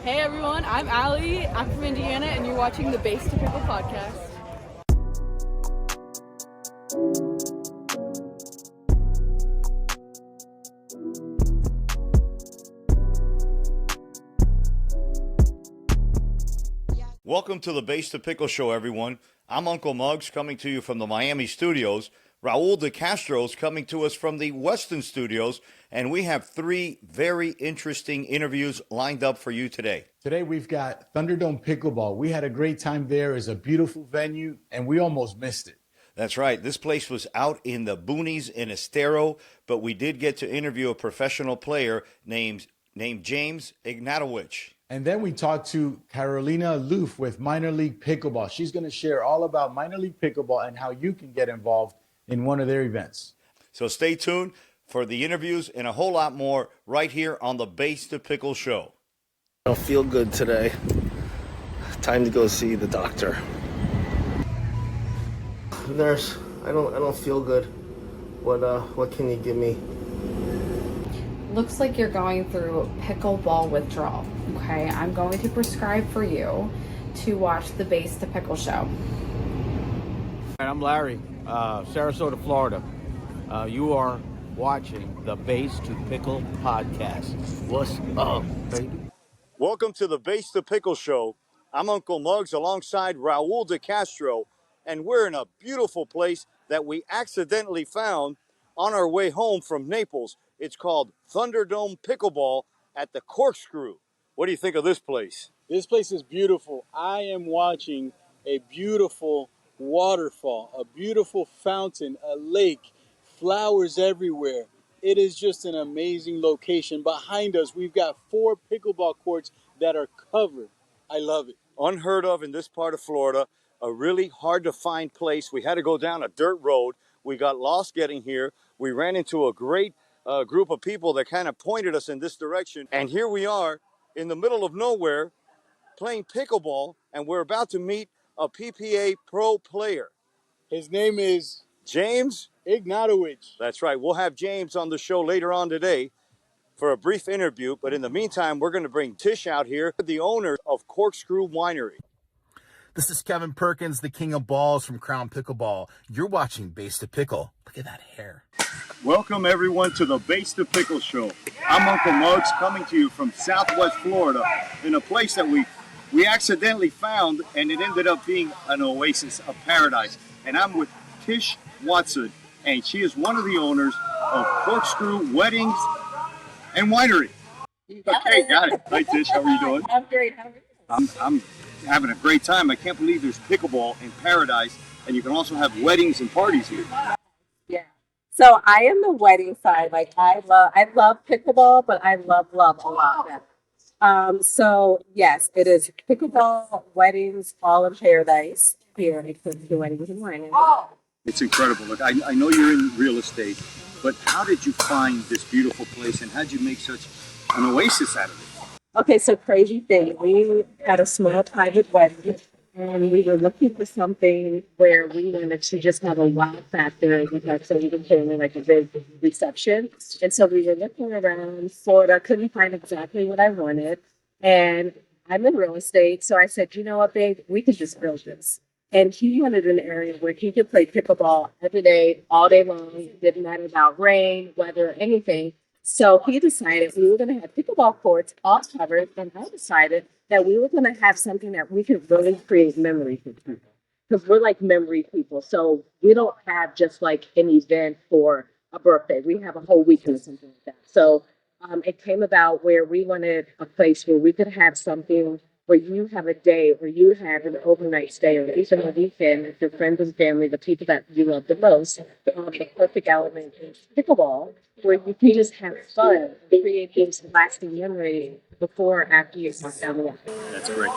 Hey everyone, I'm Allie. I'm from Indiana, and you're watching the Base to Pickle podcast. Welcome to the Base to Pickle Show, everyone. I'm Uncle Muggs coming to you from the Miami studios. Raul DeCastro's coming to us from the Weston studios, and we have three very interesting interviews lined up for you today. Today we've got Thunderdome Pickleball. We had a great time there. It's a beautiful venue, and we almost missed it. That's right. This place was out in the boonies in Estero, but we did get to interview a professional player named James Ignatowich. And then we talked to Carolina Loof with Minor League Pickleball. She's going to share all about Minor League Pickleball and how you can get involved in one of their events. So stay tuned for the interviews and a whole lot more right here on the Base to Pickle Show. I don't feel good today. Time to go see the doctor. Nurse, I don't feel good. What can you give me? Looks like you're going through pickleball withdrawal. Okay, I'm going to prescribe for you to watch the Base to Pickle Show. I'm Larry, Sarasota, Florida. You are watching the Base to Pickle podcast. What's up, baby? Welcome to the Base to Pickle Show. I'm Uncle Muggs alongside Raul DeCastro, and we're in a beautiful place that we accidentally found on our way home from Naples. It's called Thunderdome Pickleball at the Corkscrew. What do you think of this place? This place is beautiful. I am watching a beautiful waterfall, a beautiful fountain, a lake, flowers everywhere. It is just an amazing location. Behind us, we've got 4 pickleball courts that are covered. I love it. Unheard of in this part of Florida, a really hard to find place. We had to go down a dirt road. We got lost getting here. We ran into a great group of people that kind of pointed us in this direction. And here we are in the middle of nowhere playing pickleball, and we're about to meet a PPA pro player. His name is James Ignatowich. That's right. We'll have James on the show later on today for a brief interview. But in the meantime, we're going to bring Tish out here, the owner of Corkscrew Winery. This is Kevin Perkins, the king of balls from Crown Pickleball. You're watching Base to Pickle. Look at that hair. Welcome, everyone, to the Base to Pickle Show. I'm Uncle Muggs coming to you from Southwest Florida in a place that we accidentally found, and it ended up being an oasis, a paradise. And I'm with Tish Watson, and she is one of the owners of Corkscrew Weddings and Winery. Okay, got it. Hi, Tish. How are you doing? I'm great. How are you? I'm having a great time. I can't believe there's pickleball in paradise, and you can also have weddings and parties here. Yeah. So I am the wedding side. Like I love pickleball, but I love a lot better. So yes, it is pickleball, weddings, all in paradise here at the Weddings and Wine. It's incredible. Look, I know you're in real estate, but how did you find this beautiful place, and how did you make such an oasis out of it? Okay, so crazy thing. We had a small private wedding, and we were looking for something where we wanted to just have a wow factor with our friends family, like a big reception. And so we were looking around Florida, couldn't find exactly what I wanted. And I'm in real estate, so I said, you know what, babe, we could just build this. And he wanted an area where he could play pickleball every day, all day long. It didn't matter about rain, weather, anything. So he decided we were going to have pickleball courts all covered, and I decided that we were going to have something that we could really create memories with people. Because we're like memory people. So we don't have just like an event for a birthday. We have a whole weekend or something like that. So it came about where we wanted a place where we could have something where you have a day or you have an overnight stay or even a weekend with your friends and family, the people that you love the most. The perfect element is pickleball, where you can just have fun, create these lasting memories before or after you walk down the walk. That's great.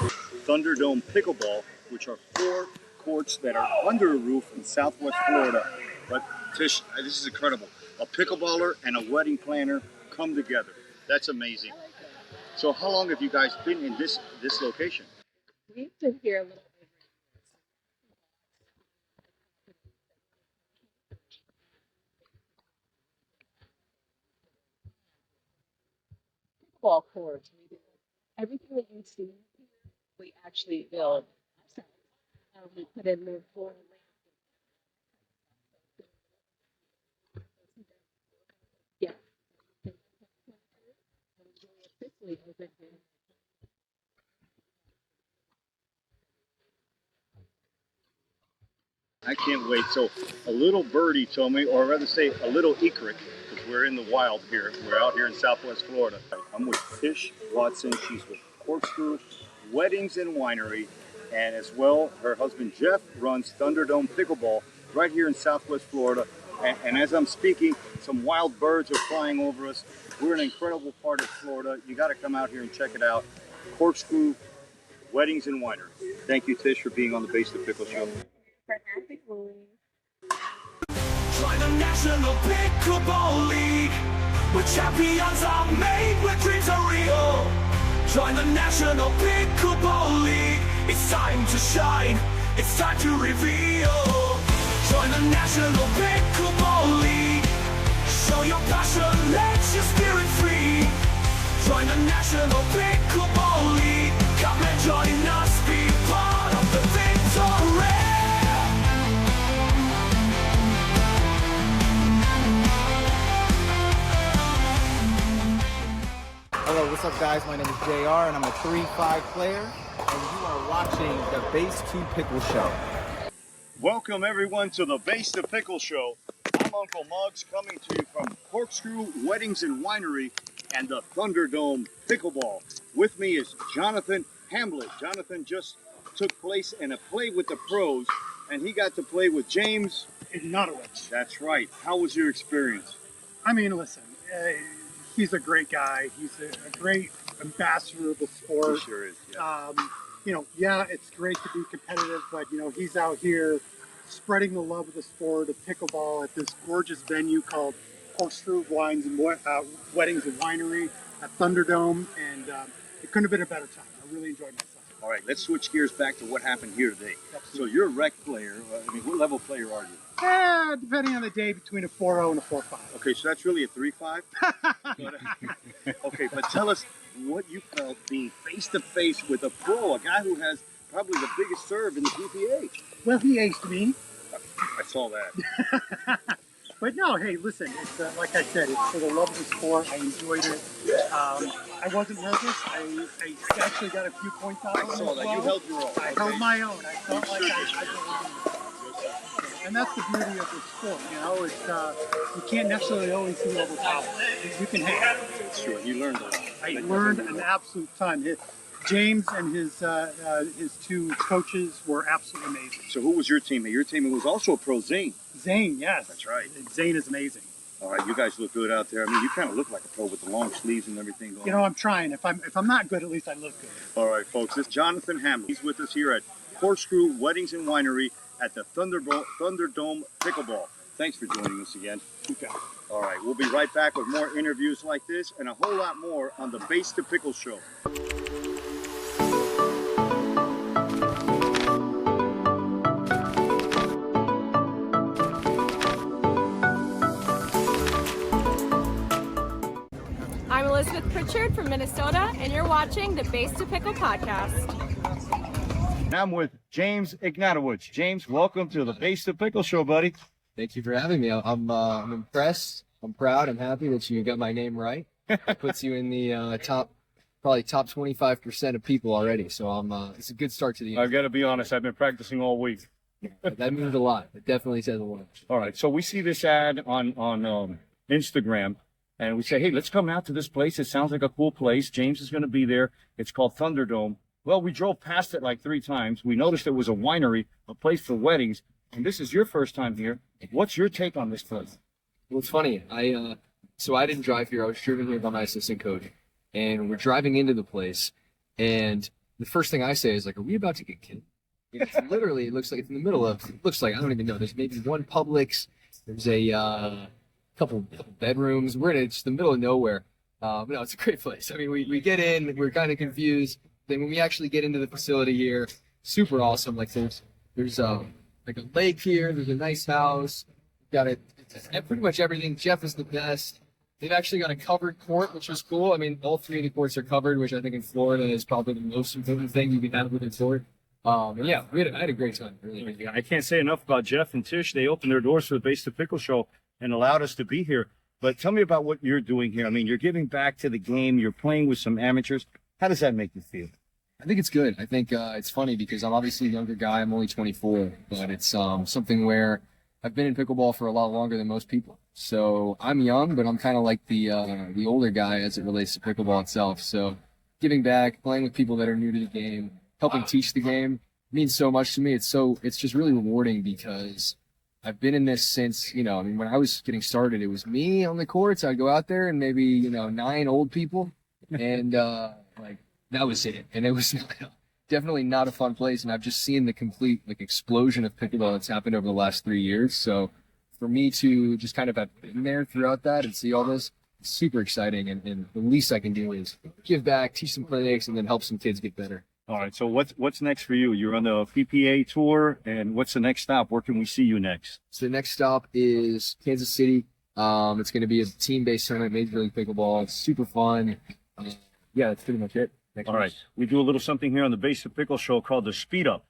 Thunderdome Pickleball, which are 4 courts that are under a roof in Southwest Florida. But Tish, this is incredible. A pickleballer and a wedding planner come together. That's amazing. So how long have you guys been in this location? We've been here a little pickleball courts. everything that you see here, we actually build ourselves. We put in the floor. Yeah. I can't wait. So a little birdie told me, or rather say a little egret, because we're in the wild here. We're out here in Southwest Florida. I'm with Tish Watson. She's with Corkscrew Weddings and Winery. And as well, her husband Jeff runs Thunderdome Pickleball right here in Southwest Florida. And as I'm speaking, some wild birds are flying over us. We're in an incredible part of Florida. You got to come out here and check it out. Corkscrew Weddings and Winery. Thank you, Tish, for being on the Base of the Pickle Show. For having me. Join the National Pickleball League, where champions are made, where dreams are real. Join the National Pickleball League. It's time to shine. It's time to reveal. Join the National Pickleball League. Show your passion, let your spirit free. Join the National Pickleball League. Come and join us, be part of the victory. Hello, what's up, guys? My name is JR, and I'm a 3-5 player, and you are watching the Base to Pickle Show. Welcome, everyone, to the Base to Pickle Show. I'm Uncle Muggs, coming to you from Corkscrew Weddings and Winery and the Thunderdome Pickleball. With me is Jonathan Hamlet. Jonathan just took place in a play with the pros, and he got to play with James Ignatowich. That's right. How was your experience? I mean, listen, he's a great guy. He's a great ambassador of the sport. He sure is. Yeah. It's great to be competitive, but he's out here spreading the love of the sport of pickleball at this gorgeous venue called Corkscrew Weddings and Winery at Thunderdome, and it couldn't have been a better time. I really enjoyed myself. All right, let's switch gears back to what happened here today. Absolutely. So you're a rec player. What level player are you? Depending on the day, between a 4.0 and a 4.5. Okay, so that's really a 3.5? Okay, but tell us what you felt being face-to-face with a pro, a guy who has probably the biggest serve in the PPA. Well, he aced me. I saw that. But no, hey, listen, it's like I said, it's for the love of the sport. I enjoyed it. I wasn't nervous. I actually got a few points out. I saw that. You held your own. I held my own. I felt like I believed. And that's the beauty of the sport, It's you can't necessarily always see overpower. You can hang. It's true. You learned a lot. I learned an absolute ton. James and his two coaches were absolutely amazing. So who was your teammate? Your teammate was also a pro, Zane. Zane, yes. That's right. Zane is amazing. All right, you guys look good out there. I mean, you kind of look like a pro with the long sleeves and everything going on. I'm trying. If I'm not good, at least I look good. All right, folks. This is Jonathan Hamlet. He's with us here at Corkscrew Weddings and Winery at the Thunderdome Pickleball. Thanks for joining us again. Okay. All right, we'll be right back with more interviews like this and a whole lot more on the Base to Pickle Show. I'm Elizabeth Pritchard from Minnesota, and you're watching the Base to Pickle podcast. Now I'm with James Ignatowich. James, welcome to the Base to Pickle Show, buddy. Thank you for having me. I'm impressed. I'm proud. I'm happy that you got my name right. It puts you in the top 25% of people already. So it's a good start to the year. I've got to be honest. I've been practicing all week. That means a lot. It definitely says a lot. All right. So we see this ad on Instagram, and we say, hey, let's come out to this place. It sounds like a cool place. James is going to be there. It's called Thunderdome. Well, we drove past it like 3 times. We noticed it was a winery, a place for weddings, and this is your first time here. What's your take on this place? Well, it's funny. I didn't drive here. I was driven here by my assistant coach, and we're driving into the place, and the first thing I say is like, "Are we about to get killed?" It's literally, it looks like it's in the middle of. It looks like I don't even know. There's maybe one Publix. There's a couple bedrooms. We're in just the middle of nowhere. But no, it's a great place. I mean, we get in, we're kind of confused. Then when we actually get into the facility here, super awesome. Like there's like a lake here. There's a nice house. Got it. Pretty much everything. Jeff is the best. They've actually got a covered court, which was cool. I mean, all 3 of the courts are covered, which I think in Florida is probably the most important thing you can have with a court. And yeah, I had a great time. Really. Yeah, I can't say enough about Jeff and Tish. They opened their doors for the Base to Pickle Show and allowed us to be here. But tell me about what you're doing here. I mean, you're giving back to the game. You're playing with some amateurs. How does that make you feel? I think it's good. I think it's funny because I'm obviously a younger guy. I'm only 24, but it's something where I've been in pickleball for a lot longer than most people. So I'm young, but I'm kind of like the older guy as it relates to pickleball itself. So giving back, playing with people that are new to the game, helping teach the game means so much to me. It's just really rewarding because I've been in this since, I mean, when I was getting started, it was me on the courts. I'd go out there and maybe, 9 old people. And, that was it. And it was definitely not a fun place. And I've just seen the complete, explosion of pickleball that's happened over the last 3 years. So for me to just kind of have been there throughout that and see all this, it's super exciting. And the least I can do is give back, teach some clinics, and then help some kids get better. All right. So what's next for you? You're on the PPA tour, and what's the next stop? Where can we see you next? So the next stop is Kansas City. It's going to be a team-based tournament, Major League Pickleball. It's super fun. Yeah, that's pretty much it. All right. We do a little something here on the Base of Pickle Show called the Speed Up.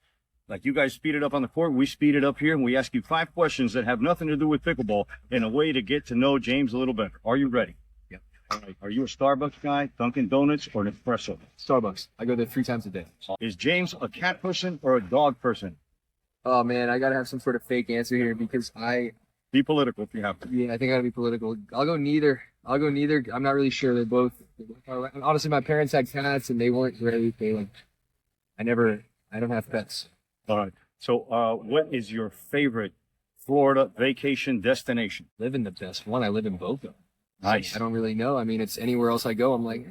Like you guys speed it up on the court, we speed it up here, and we ask you 5 questions that have nothing to do with pickleball in a way to get to know James a little better. Are you ready? Yeah. All right. Are you a Starbucks guy, Dunkin' Donuts, or an espresso? Starbucks. I go there 3 times a day. Is James a cat person or a dog person? Oh, man, I got to have some sort of fake answer here because Be political if you have to. Yeah, I think I gotta be political. I'll go neither. I'm not really sure. They're both. Honestly, my parents had cats and they weren't very. I don't have pets. All right. So, what is your favorite Florida vacation destination? Live in the best one. I live in Boca. Nice. I don't really know. I mean, it's anywhere else I go. I'm like,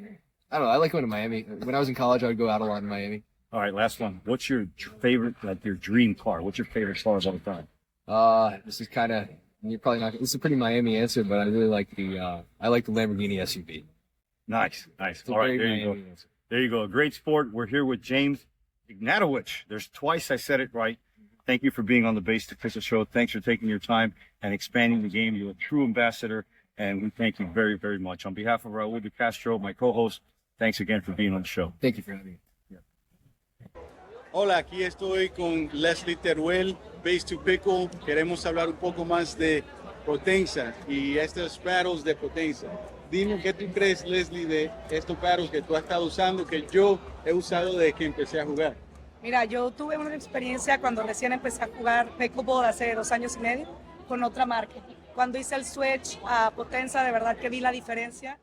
I don't know. I like going to Miami. When I was in college, I would go out a lot in Miami. All right, last one. What's your favorite, your dream car? What's your favorite car of all time? This is kind of. You're probably not. This is a pretty Miami answer, but I really like the Lamborghini SUV. Nice. All right, there you go. Answer. There you go. A great sport. We're here with James Ignatowich. There's twice I said it right. Thank you for being on the Base to Pickle Show. Thanks for taking your time and expanding the game. You're a true ambassador, and we thank you very, very much. On behalf of Raul de Castro, my co-host, thanks again for being on the show. Thank you for having me. Hola, aquí estoy con Leslie Teruel, Base to Pickle. Queremos hablar un poco más de potencia y estos paddles de potencia. Dime qué tú crees, Leslie, de estos paddles que tú has estado usando, que yo he usado desde que empecé a jugar. Mira, yo tuve una experiencia cuando recién empecé a jugar pickleball hace 2 años y medio con otra marca. Cuando hice el switch a potencia, de verdad que vi la diferencia.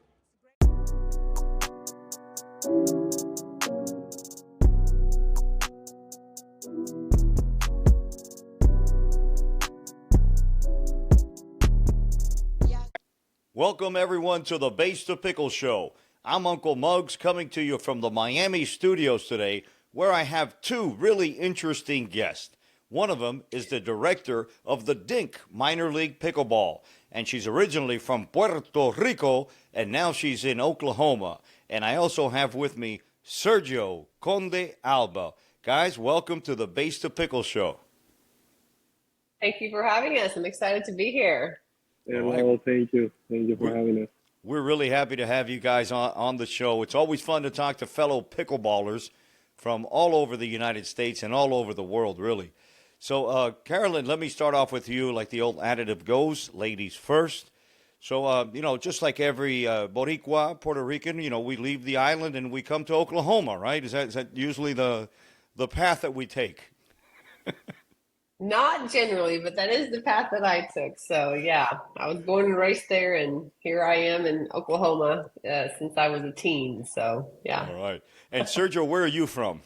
Welcome, everyone, to the Base to Pickle Show. I'm Uncle Muggs coming to you from the Miami studios today, where I have 2 really interesting guests. One of them is the director of the Dink Minor League Pickleball, and she's originally from Puerto Rico, and now she's in Oklahoma. And I also have with me Sergio Conde Alba. Guys, welcome to the Base to Pickle Show. Thank you for having us. I'm excited to be here. Yeah, well, thank you. Thank you for having us. We're really happy to have you guys on the show. It's always fun to talk to fellow pickleballers from all over the United States and all over the world, really. So, Carolyn, let me start off with you like the old additive goes, ladies first. So, just like every Boricua, Puerto Rican, we leave the island and we come to Oklahoma, right? Is that usually the path that we take? Not generally, but that is the path that I took. So, yeah, I was born and raised there, and here I am in Oklahoma since I was a teen. So, yeah. All right. And Sergio, where are you from?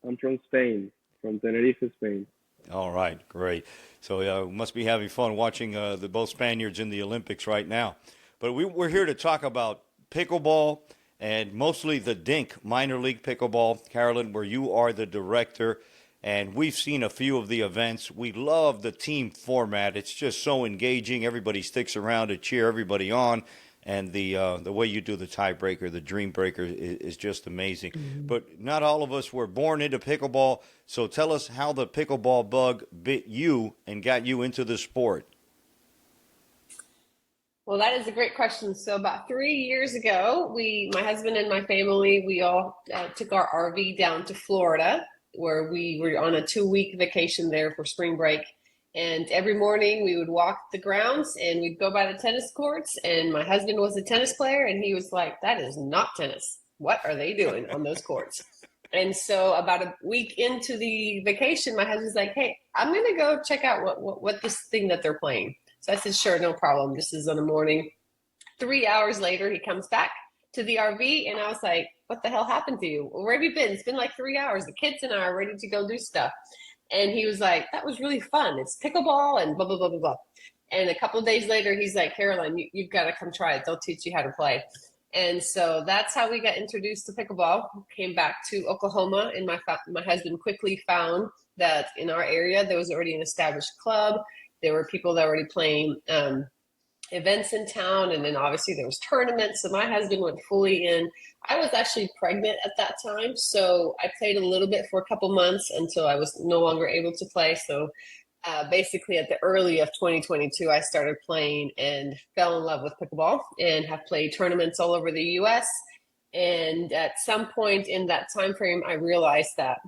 I'm from Spain, from Tenerife, Spain. All right, great. So, must be having fun watching the both Spaniards in the Olympics right now. But we're here to talk about pickleball and mostly the Dink Minor League Pickleball. Carolyn, where you are the director. And we've seen a few of the events. We love the team format. It's just so engaging. Everybody sticks around to cheer everybody on. And the way you do the tiebreaker, the dream breaker, is just amazing. Mm-hmm. But not all of us were born into pickleball. So tell us how the pickleball bug bit you and got you into the sport. Well, that is a great question. So about 3 years ago, my husband and my family, we all took our RV down to Florida, where we were on a 2-week vacation there for spring break. And every morning we would walk the grounds and we'd go by the tennis courts. And my husband was a tennis player and he was like, that is not tennis. What are they doing on those courts? And so about a week into the vacation, my husband's like, hey, I'm going to go check out what this thing that they're playing. So I said, sure, no problem. This is in the morning. 3 hours later, he comes back to the RV, and I was like, what the hell happened to you? Where have you been? It's been like 3 hours. The kids and I are ready to go do stuff. And he was like, that was really fun. It's pickleball and blah, blah, blah, blah, blah. And a couple of days later, he's like, Caroline, you've got to come try it. They'll teach you how to play. And so that's how we got introduced to pickleball. Came back to Oklahoma, and my husband quickly found that in our area, there was already an established club. There were people that were already playing events in town, and then obviously there was tournaments. So my husband went fully in. I was actually pregnant at that time, so I played a little bit for a couple months until I was no longer able to play. So basically at the early of 2022, I started playing and fell in love with pickleball and have played tournaments all over the U.S. And at some point in that time frame, I realized that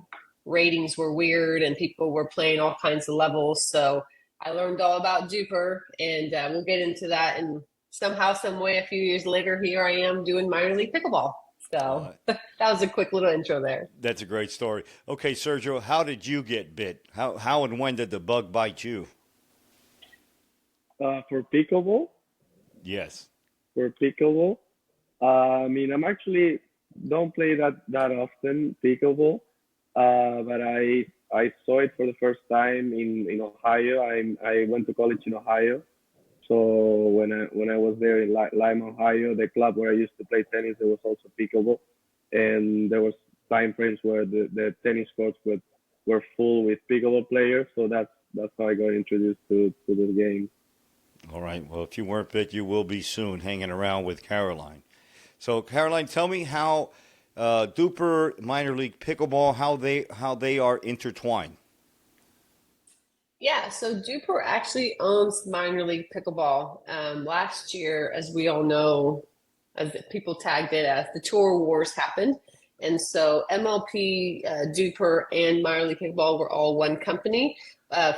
ratings were weird and people were playing all kinds of levels. So I learned all about Duper, and we'll get into that. And somehow, some way, a few years later, here I am doing minor league pickleball. So that was a quick little intro there. That's a great story. Okay, Sergio, how did you get bit? How and when did the bug bite you? For pickleball? Yes. For pickleball? I mean, I'm actually don't play that often, pickleball, but I saw it for the first time in Ohio. I went to college in Ohio. So when I was there in Lima, Ohio, the club where I used to play tennis, there was also pickleball. And there was time frames where the tennis courts were full with pickleball players. So that's how I got introduced to this game. All right. Well, if you weren't bit, you will be soon, hanging around with Caroline. So Caroline, tell me how Duper Minor League Pickleball, how they are intertwined. Yeah, so Duper actually owns minor league pickleball. Last year, as we all know, as people tagged it as the tour wars happened. And so MLP, Duper, and minor league pickleball were all one company.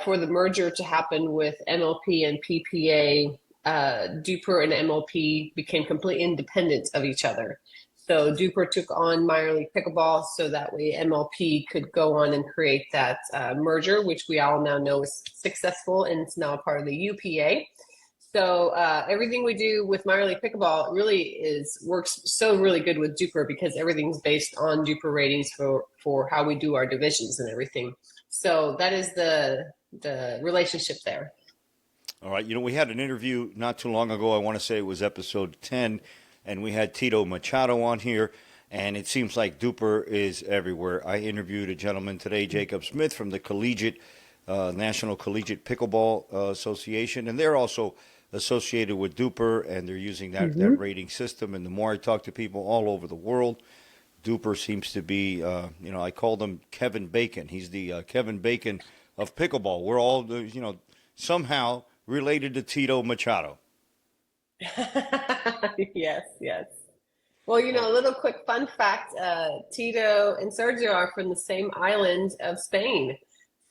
For the merger to happen with MLP and PPA, Duper and MLP became completely independent of each other. So Duper took on minor league pickleball so that way MLP could go on and create that merger, which we all now know is successful and it's now part of the UPA. So everything we do with minor league pickleball really works so really good with Duper because everything's based on Duper ratings for how we do our divisions and everything. So that is the relationship there. All right. You know, we had an interview not too long ago. I want to say it was episode 10. And we had Tito Machado on here, and it seems like Duper is everywhere. I interviewed a gentleman today, Jacob Smith, from the National Collegiate Pickleball Association, and they're also associated with Duper, and they're using that rating system. And the more I talk to people all over the world, Duper seems to be, I call them Kevin Bacon. He's the Kevin Bacon of pickleball. We're all, somehow related to Tito Machado. Yes. Well, a little quick fun fact, Tito and Sergio are from the same island of Spain.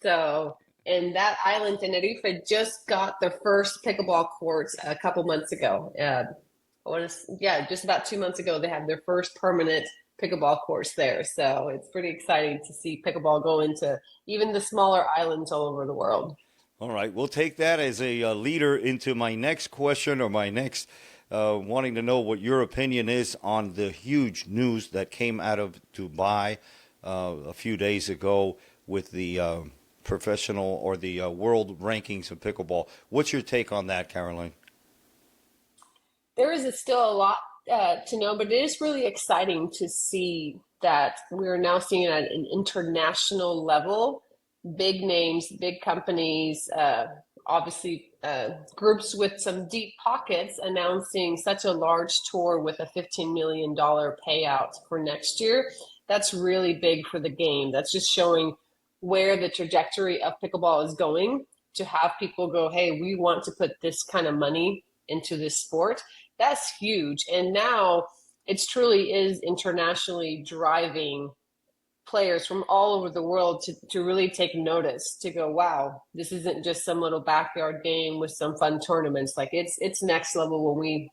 So, and that island, Tenerife, just got their first pickleball courts a couple months ago. Just about 2 months ago, they had their first permanent pickleball course there. So it's pretty exciting to see pickleball go into even the smaller islands all over the world. All right, we'll take that as a leader into my next question or my next wanting to know what your opinion is on the huge news that came out of Dubai a few days ago with the professional or the world rankings of pickleball. What's your take on that, Caroline? There is still a lot to know, but it is really exciting to see that we're now seeing at an international level. Big names, big companies, obviously groups with some deep pockets announcing such a large tour with a $15 million payout for next year. That's really big for the game. That's just showing where the trajectory of pickleball is going, to have people go, hey, we want to put this kind of money into this sport. That's huge. And now it truly is internationally driving players from all over the world to really take notice, to go, wow, this isn't just some little backyard game with some fun tournaments. Like it's next level. When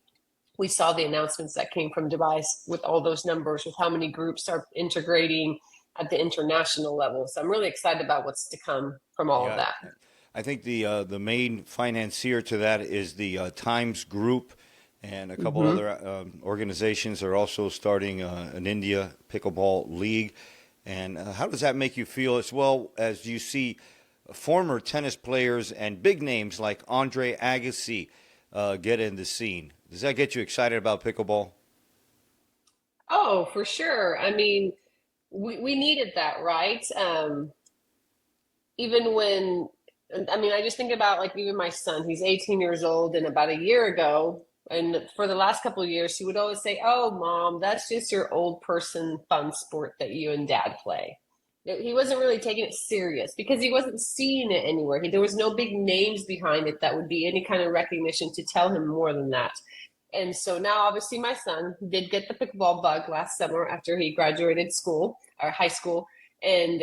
we saw the announcements that came from Dubai with all those numbers, with how many groups are integrating at the international level. So I'm really excited about what's to come from all of that. I think the main financier to that is the Times Group, and a couple other organizations are also starting an India Pickleball League. And how does that make you feel, as well as you see former tennis players and big names like Andre Agassi get in the scene? Does that get you excited about pickleball? Oh, for sure. I mean, we needed that, right? Even when, I mean, I just think about like even my son, he's 18 years old, and about a year ago, and for the last couple of years, he would always say, "Oh, Mom, that's just your old person fun sport that you and Dad play." He wasn't really taking it serious because he wasn't seeing it anywhere. There was no big names behind it that would be any kind of recognition to tell him more than that. And so now, obviously, my son did get the pickleball bug last summer after he graduated school or high school. And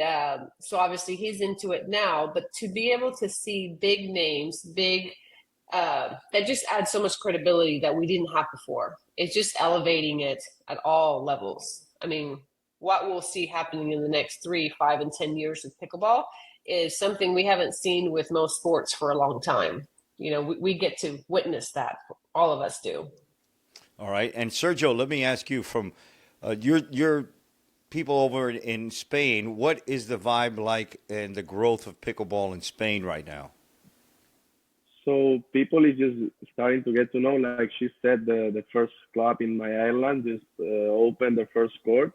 so obviously he's into it now. But to be able to see big names, that just adds so much credibility that we didn't have before. It's just elevating it at all levels. I mean, what we'll see happening in the next 3, 5, and 10 years with pickleball is something we haven't seen with most sports for a long time. You know, we get to witness that. All of us do. All right. And Sergio, let me ask you, from your people over in Spain, what is the vibe like and the growth of pickleball in Spain right now? So people is just starting to get to know, like she said, the first club in my island just opened the first court.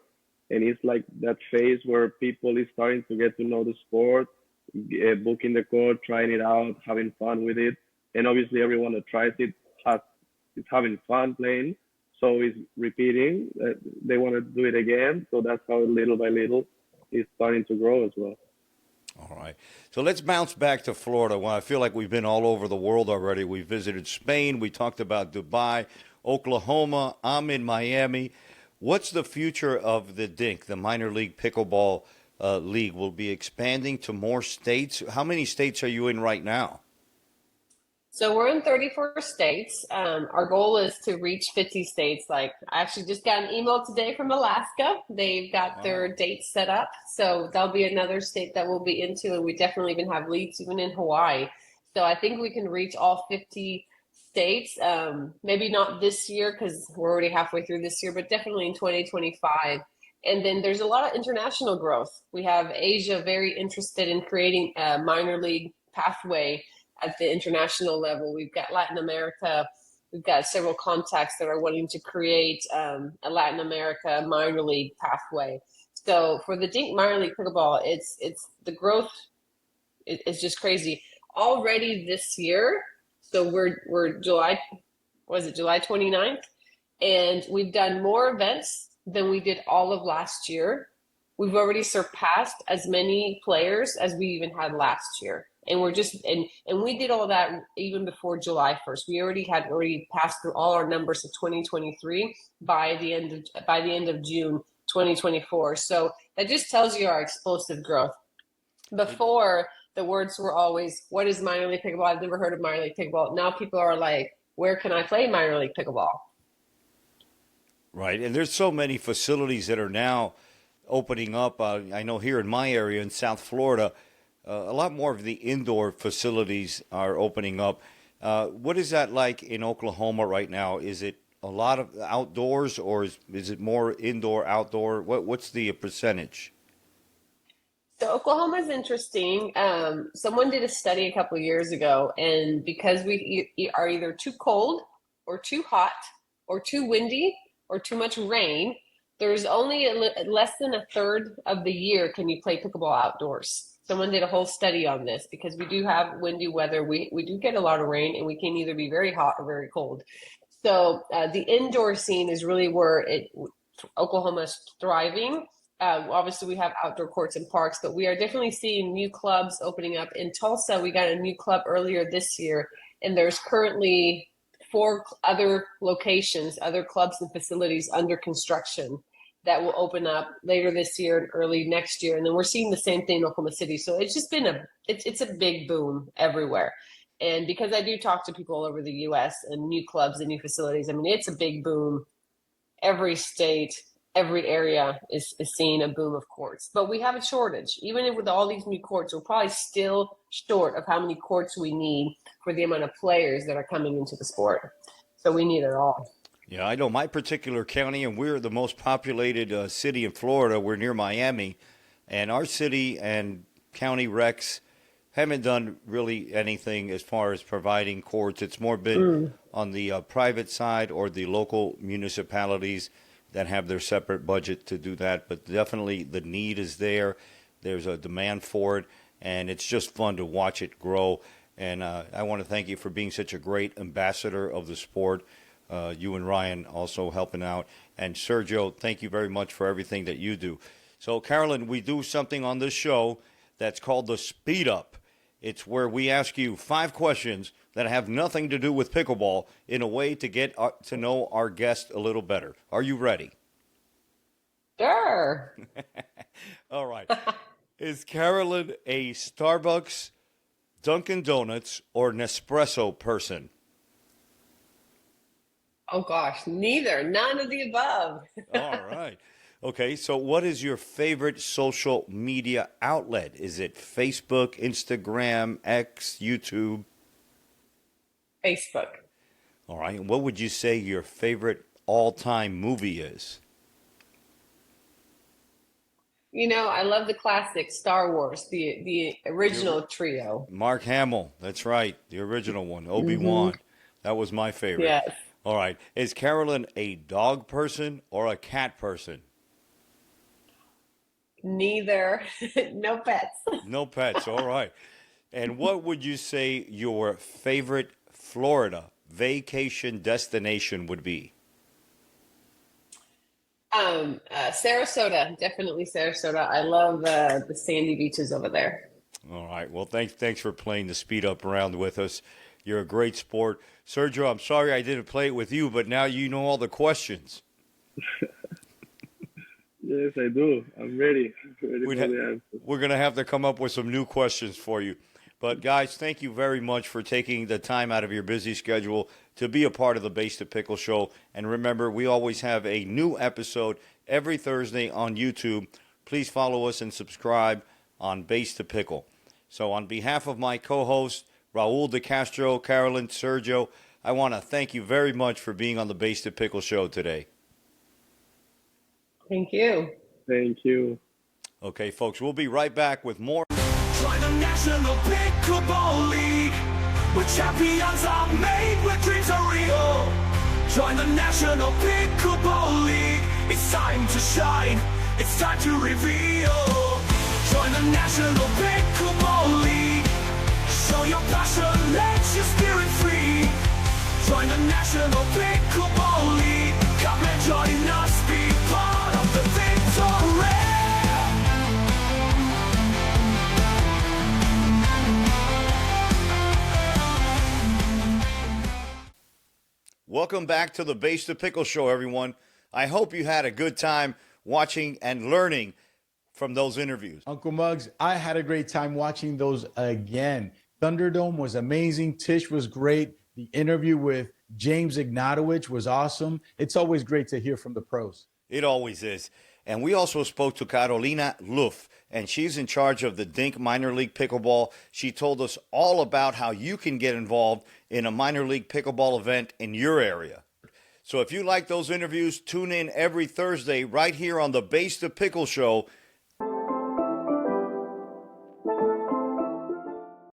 And it's like that phase where people is starting to get to know the sport, booking the court, trying it out, having fun with it. And obviously everyone that tries it is having fun playing. So it's repeating. They want to do it again. So that's how little by little it's starting to grow as well. All right. So let's bounce back to Florida. Well, I feel like we've been all over the world already. We visited Spain. We talked about Dubai, Oklahoma. I'm in Miami. What's the future of the Dink, the Minor League Pickleball League? Will be expanding to more states. How many states are you in right now? So we're in 34 states. Our goal is to reach 50 states. Like, I actually just got an email today from Alaska. They've got their dates set up. So there'll be another state that we'll be into, and we definitely even have leagues even in Hawaii. So I think we can reach all 50 states. Maybe not this year because we're already halfway through this year, but definitely in 2025. And then there's a lot of international growth. We have Asia very interested in creating a minor league pathway at the international level. We've got Latin America. We've got several contacts that are wanting to create a Latin America minor league pathway. So for the Dink Minor League Pickleball, it's the growth is just crazy. Already this year, so we're July 29th, and we've done more events than we did all of last year. We've already surpassed as many players as we even had last year. And we're just, and we did all that even before July 1st. We already passed through all our numbers of 2023 by the end of June 2024. So that just tells you our explosive growth. Before, the words were always, what is minor league pickleball? I've never heard of minor league pickleball. Now people are like, where can I play minor league pickleball? Right. And there's so many facilities that are now opening up. I know here in my area in South Florida, a lot more of the indoor facilities are opening up. What is that like in Oklahoma right now? Is it a lot of outdoors, or is it more indoor, outdoor? What's the percentage? So Oklahoma is interesting. Someone did a study a couple of years ago, and because we are either too cold or too hot or too windy or too much rain, there's only less than a third of the year can you play pickleball outdoors. Someone did a whole study on this because we do have windy weather. We do get a lot of rain, and we can either be very hot or very cold. So the indoor scene is really where Oklahoma is thriving. Obviously, we have outdoor courts and parks, but we are definitely seeing new clubs opening up. In Tulsa, we got a new club earlier this year, and there's currently 4 other locations, other clubs and facilities under construction that will open up later this year and early next year. And then we're seeing the same thing in Oklahoma City. So it's just been it's a big boom everywhere. And because I do talk to people all over the US and new clubs and new facilities, I mean, it's a big boom. Every state, every area is seeing a boom of courts. But we have a shortage. Even with all these new courts, we're probably still short of how many courts we need for the amount of players that are coming into the sport. So we need it all. Yeah, I know my particular county, and we're the most populated city in Florida. We're near Miami, and our city and county recs haven't done really anything as far as providing courts. It's more been on the private side or the local municipalities that have their separate budget to do that. But definitely the need is there. There's a demand for it, and it's just fun to watch it grow. And I want to thank you for being such a great ambassador of the sport. You and Ryan also helping out. And Sergio, thank you very much for everything that you do. So, Carolyn, we do something on this show that's called the Speed Up. It's where we ask you 5 questions that have nothing to do with pickleball in a way to get to know our guest a little better. Are you ready? Sure. All right. Is Carolyn a Starbucks, Dunkin' Donuts, or Nespresso person? Oh, gosh, neither. None of the above. All right. Okay, so what is your favorite social media outlet? Is it Facebook, Instagram, X, YouTube? Facebook. All right. And what would you say your favorite all-time movie is? You know, I love the classic Star Wars, the original trio. Mark Hamill. That's right. The original one, Obi-Wan. That was my favorite. Yes. All right. Is Carolyn a dog person or a cat person? Neither. No pets. No pets. All right. And what would you say your favorite Florida vacation destination would be? Sarasota. Definitely Sarasota. I love the sandy beaches over there. All right. Well, thanks for playing the Speed Up round with us. You're a great sport. Sergio, I'm sorry I didn't play it with you, but now you know all the questions. Yes, I do. I'm ready. For the answer. We're going to have to come up with some new questions for you. But, guys, thank you very much for taking the time out of your busy schedule to be a part of the Base to Pickle Show. And remember, we always have a new episode every Thursday on YouTube. Please follow us and subscribe on Base to Pickle. So on behalf of my co-host, Raul De Castro, Carolyn, Sergio, I want to thank you very much for being on the Base to Pickle Show today. Thank you. Thank you. Okay, folks, we'll be right back with more. Join the National Pickleball League, where champions are made, where dreams are real. Join the National Pickleball League. It's time to shine. It's time to reveal. Join the National Pickleball League. Show your passion, let your spirit free. Join the National Pickleball League. Come and join us, be part of the victory. Welcome back to the Base to Pickle Show, everyone. I hope you had a good time watching and learning from those interviews. Uncle Muggs, I had a great time watching those again. Thunderdome was amazing. Tish was great. The interview with James Ignatowich was awesome. It's always great to hear from the pros. It always is. And we also spoke to Carolina Luff, and she's in charge of the Dink Minor League Pickleball. She told us all about how you can get involved in a minor league pickleball event in your area. So if you like those interviews, tune in every Thursday right here on the Base to Pickle Show